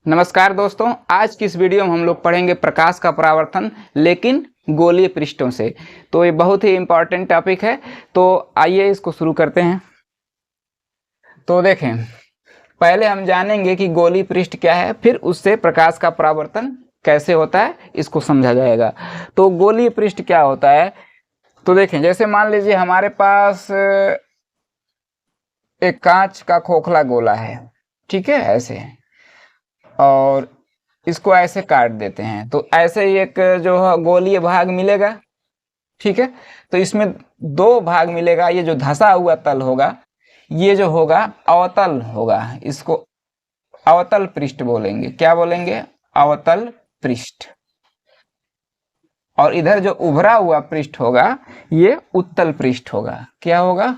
नमस्कार दोस्तों, आज की इस वीडियो में हम लोग पढ़ेंगे प्रकाश का परावर्तन, लेकिन गोलीय पृष्ठों से। तो ये बहुत ही इम्पॉर्टेंट टॉपिक है। तो आइए इसको शुरू करते हैं। तो देखें, पहले हम जानेंगे कि गोलीय पृष्ठ क्या है, फिर उससे प्रकाश का परावर्तन कैसे होता है इसको समझा जाएगा। तो गोलीय पृष्ठ क्या होता है, तो देखें, जैसे मान लीजिए हमारे पास एक कांच का खोखला गोला है, ठीक है, ऐसे, और इसको ऐसे काट देते हैं तो ऐसे ही एक जो है गोलीय भाग मिलेगा, ठीक है। तो इसमें दो भाग मिलेगा। ये जो धंसा हुआ तल होगा, ये जो होगा अवतल होगा, इसको अवतल पृष्ठ बोलेंगे। क्या बोलेंगे? अवतल पृष्ठ। और इधर जो उभरा हुआ पृष्ठ होगा, ये उत्तल पृष्ठ होगा। क्या होगा?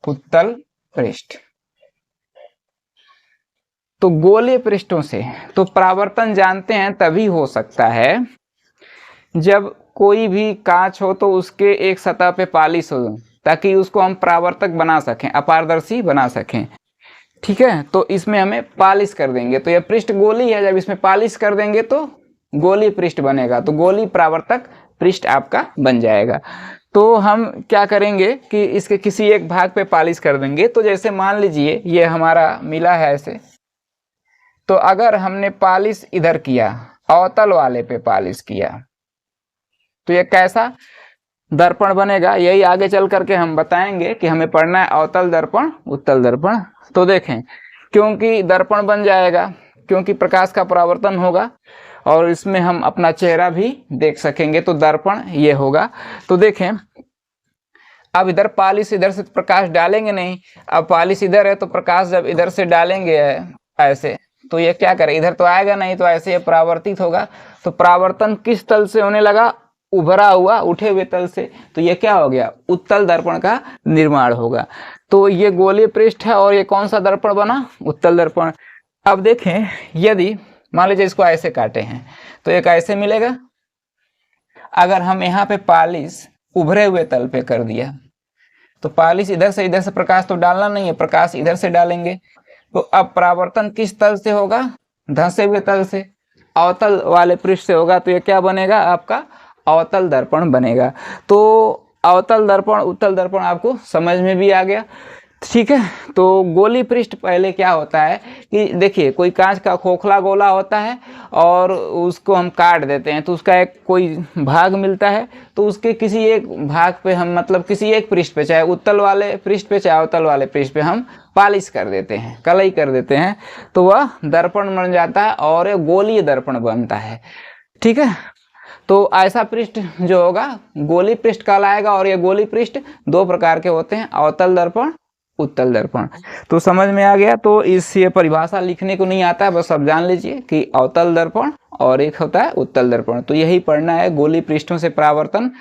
उत्तल पृष्ठ। तो गोलीय पृष्ठों से तो परावर्तन जानते हैं तभी हो सकता है जब कोई भी कांच हो तो उसके एक सतह पे पॉलिश हो, ताकि उसको हम परावर्तक बना सकें, अपारदर्शी बना सकें, ठीक है। तो इसमें हमें पॉलिश कर देंगे, तो यह पृष्ठ गोली है, जब इसमें पॉलिश कर देंगे तो गोली पृष्ठ बनेगा, तो गोली परावर्तक पृष्ठ आपका बन जाएगा। तो हम क्या करेंगे कि इसके किसी एक भाग पे पॉलिश कर देंगे। तो जैसे मान लीजिए ये हमारा मिला है ऐसे, तो अगर हमने पॉलिश इधर किया, अवतल वाले पे पॉलिश किया, तो ये कैसा दर्पण बनेगा, यही आगे चल करके हम बताएंगे कि हमें पढ़ना है अवतल दर्पण, उत्तल दर्पण। तो देखें, क्योंकि दर्पण बन जाएगा, क्योंकि प्रकाश का परावर्तन होगा और इसमें हम अपना चेहरा भी देख सकेंगे, तो दर्पण ये होगा। तो देखें, अब इधर पॉलिश, इधर से प्रकाश डालेंगे नहीं, अब पॉलिश इधर है तो प्रकाश जब इधर से डालेंगे ऐसे, तो ये क्या करे, इधर तो आएगा नहीं, तो ऐसे ये परावर्तित होगा। तो परावर्तन किस तल से होने लगा? उभरा हुआ, उठे हुए तल से। तो ये क्या हो गया? उत्तल दर्पण का निर्माण होगा। तो ये गोलीय पृष्ठ है और ये कौन सा दर्पण बना? उत्तल दर्पण। अब देखें, यदि मान लीजिए इसको ऐसे काटे हैं तो एक ऐसे मिलेगा। अगर हम यहाँ पे पॉलिश उभरे हुए तल पे कर दिया, तो पॉलिश इधर से प्रकाश तो डालना नहीं है, प्रकाश इधर से डालेंगे। तो अब परावर्तन किस तल से होगा? धंसे हुए तल से, अवतल वाले पृष्ठ से होगा। तो ये क्या बनेगा? आपका अवतल दर्पण बनेगा। तो अवतल दर्पण, उत्तल दर्पण आपको समझ में भी आ गया, ठीक है। तो गोली पृष्ठ पहले क्या होता है कि देखिए, कोई कांच का खोखला गोला होता है और उसको हम काट देते हैं, तो उसका एक कोई भाग मिलता है, तो उसके किसी एक भाग पे हम, मतलब किसी एक पृष्ठ पे, चाहे उत्तल वाले पृष्ठ पे चाहे अवतल वाले पृष्ठ पे, हम पॉलिश कर देते हैं, कलई कर देते हैं, तो वह दर्पण बन जाता है और एक गोलीय दर्पण बनता है, ठीक है। तो ऐसा पृष्ठ जो होगा गोली पृष्ठ कहलाएगा। और ये गोली पृष्ठ दो प्रकार के होते हैं, अवतल दर्पण, उत्तल दर्पण। तो समझ में आ गया। तो इस ये परिभाषा लिखने को नहीं आता है, बस अब जान लीजिए कि अवतल दर्पण और एक होता है उत्तल दर्पण। तो यही पढ़ना है, गोली पृष्ठों से परावर्तन,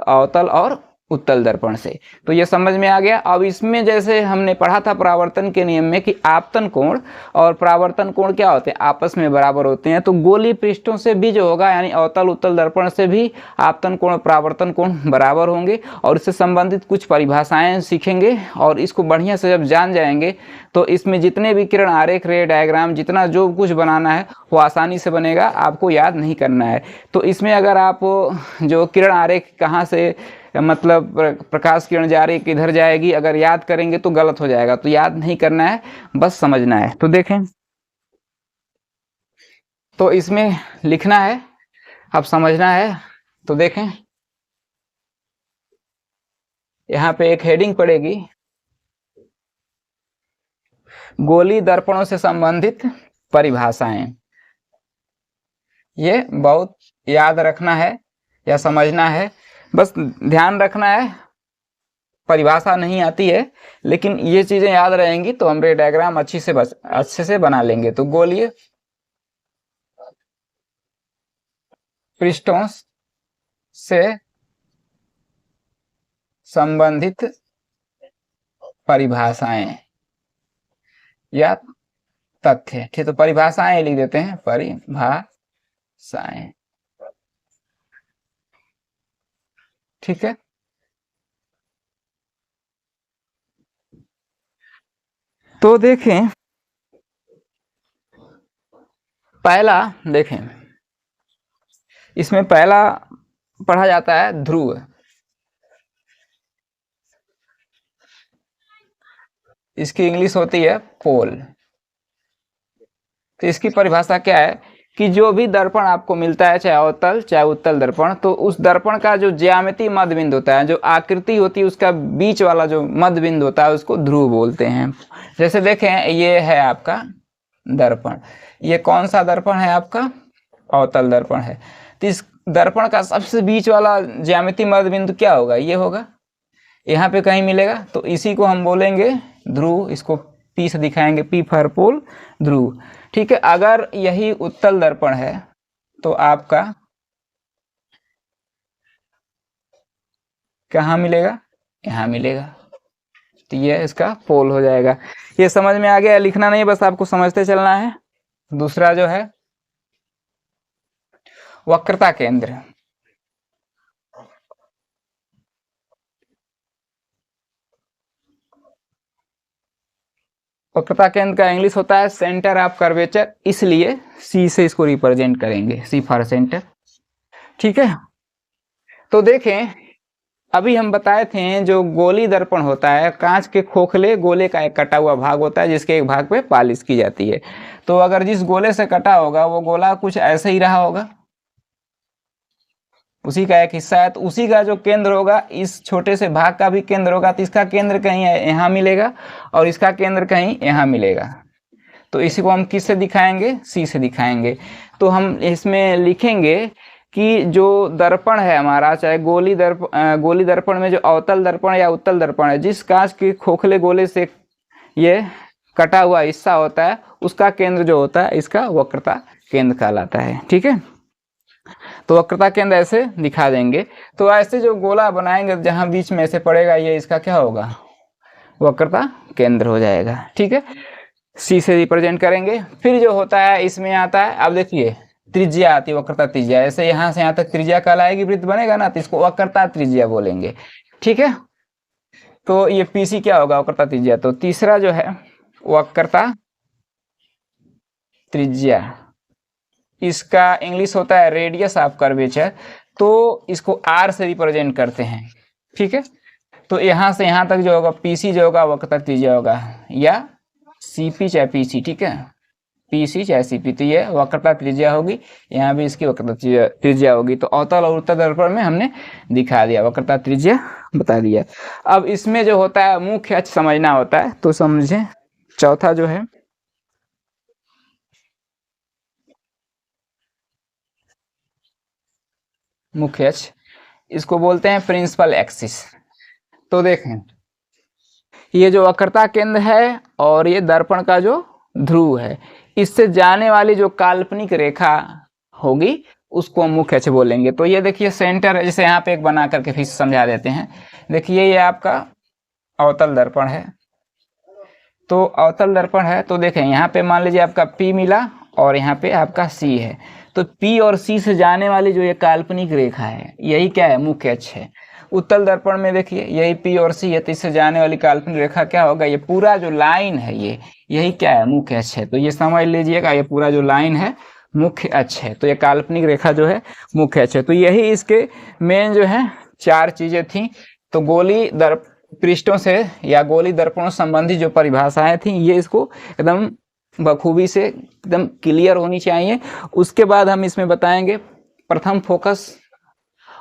अवतल और उत्तल दर्पण से। तो ये समझ में आ गया। अब इसमें जैसे हमने पढ़ा था परावर्तन के नियम में कि आपतन कोण और परावर्तन कोण क्या होते हैं? आपस में बराबर होते हैं। तो गोली पृष्ठों से भी जो होगा, यानी अवतल उत्तल दर्पण से भी आपतन कोण परावर्तन कोण बराबर होंगे। और इससे संबंधित कुछ परिभाषाएं सीखेंगे और इसको बढ़िया से जब जान जाएंगे तो इसमें जितने भी किरण आरेख, रे डायग्राम, जितना जो कुछ बनाना है वो आसानी से बनेगा, आपको याद नहीं करना है। तो इसमें अगर आप जो किरण आरेख कहाँ से, मतलब प्रकाश किरण जा रही है किधर जाएगी, अगर याद करेंगे तो गलत हो जाएगा। तो याद नहीं करना है, बस समझना है। तो देखें, तो इसमें लिखना है, अब समझना है। तो देखें, यहाँ पे एक हेडिंग पड़ेगी, गोली दर्पणों से संबंधित परिभाषाएं। ये बहुत याद रखना है या समझना है, बस ध्यान रखना है। परिभाषा नहीं आती है लेकिन ये चीजें याद रहेंगी तो हम रे डायग्राम अच्छे से बना लेंगे। तो गोलीय पृष्ठों से संबंधित परिभाषाएं या तथ्य, ठीक। तो परिभाषाएं लिख देते हैं, परिभाषाएं, ठीक है। तो देखें, पहला देखें, इसमें पहला पढ़ा जाता है ध्रुव, इसकी इंग्लिश होती है पोल। तो इसकी परिभाषा क्या है कि जो भी दर्पण आपको मिलता है, चाहे अवतल चाहे उत्तल दर्पण, तो उस दर्पण का जो ज्यामितीय मध्य बिंदु होता है, जो आकृति होती है उसका बीच वाला जो मध्य बिंदु होता है उसको ध्रुव बोलते हैं। जैसे देखें, ये है आपका दर्पण, ये कौन सा दर्पण है आपका, अवतल दर्पण है। तो इस दर्पण का सबसे बीच वाला ज्यामितीय मध्य बिंदु क्या होगा, ये होगा, यहाँ पे कहीं मिलेगा, तो इसी को हम बोलेंगे ध्रुव। इसको पी से दिखाएंगे, पी फॉर पोल, ध्रुव। ठीक है, अगर यही उत्तल दर्पण है तो आपका कहाँ मिलेगा, यहाँ मिलेगा, तो ये इसका पोल हो जाएगा। ये समझ में आ गया, लिखना नहीं, बस आपको समझते चलना है। दूसरा जो है वक्रता केंद्र, वक्रता केंद्र का इंग्लिश होता है सेंटर ऑफ कर्वेचर, इसलिए सी से इसको रिप्रेजेंट करेंगे, सी फॉर सेंटर। ठीक है, तो देखें, अभी हम बताए थे जो गोली दर्पण होता है, कांच के खोखले गोले का एक कटा हुआ भाग होता है जिसके एक भाग पे पालिश की जाती है। तो अगर जिस गोले से कटा होगा वो गोला कुछ ऐसे ही रहा होगा, उसी का एक हिस्सा है, तो उसी का जो केंद्र होगा इस छोटे से भाग का भी केंद्र होगा, तो इसका केंद्र कहीं यहाँ मिलेगा और इसका केंद्र कहीं यहाँ मिलेगा। तो इसी को हम किस से दिखाएंगे, सी से दिखाएंगे। तो हम इसमें लिखेंगे कि जो दर्पण है हमारा, चाहे गोली दर्पण में जो अवतल दर्पण या उत्तल दर्पण है, जिस कांच के खोखले गोले से ये कटा हुआ हिस्सा होता है उसका केंद्र जो होता है इसका वक्रता केंद्र कहलाता है। ठीक है, तो वक्रता केंद्र ऐसे दिखा देंगे। तो ऐसे जो गोला बनाएंगे जहां बीच में ऐसे पड़ेगा, ये इसका क्या होगा, वक्रता केंद्र हो जाएगा। ठीक है, सी से रिप्रेजेंट करेंगे। फिर जो होता है इसमें आता है, अब देखिए त्रिज्या आती है, वक्रता त्रिज्या, ऐसे यहाँ से यहाँ तक त्रिज्या कहलाएगी, वृत्त बनेगा ना, तो इसको वक्रता त्रिज्या बोलेंगे। ठीक है, तो ये पीसी क्या होगा, वक्रता त्रिज्या। तो तीसरा जो है वक्रता त्रिज्या, इसका इंग्लिश होता है रेडियस ऑफ कर्वेचर, तो इसको आर से रिप्रेजेंट करते हैं। ठीक है, तो यहाँ से यहाँ तक जो होगा पीसी जो होगा वक्रता त्रिज्या होगा, या सीपी चाहे पीसी। ठीक है, पीसी चाहे सीपी, तो ये वक्रता त्रिज्या होगी, यहाँ भी इसकी वक्रता त्रिज्या होगी। तो अवतल और उत्तल दर्पण में हमने दिखा दिया, वक्रता त्रिज्या बता दिया। अब इसमें जो होता है मुख्य अक्ष समझना होता है, तो समझे। चौथा जो है मुख्य अक्ष, इसको बोलते हैं प्रिंसिपल एक्सिस। तो देखें, ये जो वक्रता केंद्र है और ये दर्पण का जो ध्रुव है, इससे जाने वाली जो काल्पनिक रेखा होगी उसको मुख्य अक्ष बोलेंगे। तो ये देखिए सेंटर है, जैसे यहाँ पे एक बना करके फिर समझा देते हैं। देखिए ये आपका अवतल दर्पण है, तो अवतल दर्पण है, तो देखें यहाँ पे मान लीजिए आपका P मिला और यहाँ पे आपका C है, तो P और C से जाने वाली जो ये काल्पनिक रेखा है यही क्या है, मुख्य अक्ष है। उत्तल दर्पण में देखिए यही P और C है, तो इससे जाने वाली काल्पनिक रेखा क्या होगा, ये पूरा जो लाइन है यही क्या है, मुख्य अक्ष है। तो ये समझ लीजिएगा, ये पूरा जो लाइन है मुख्य अक्ष है, तो ये काल्पनिक रेखा जो है मुख्य अक्ष है। तो यही इसके मेन जो है चार चीजें थी। तो गोली पृष्ठों से या गोली दर्पणों संबंधी जो परिभाषाएं थी ये इसको एकदम बखूबी से एकदम क्लियर होनी चाहिए। उसके बाद हम इसमें बताएंगे प्रथम फोकस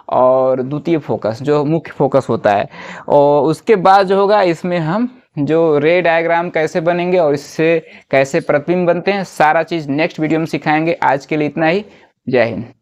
और द्वितीय फोकस, जो मुख्य फोकस होता है, और उसके बाद जो होगा इसमें हम जो रे डायग्राम कैसे बनेंगे और इससे कैसे प्रतिबिंब बनते हैं, सारा चीज़ नेक्स्ट वीडियो में सिखाएंगे। आज के लिए इतना ही, जय हिंद।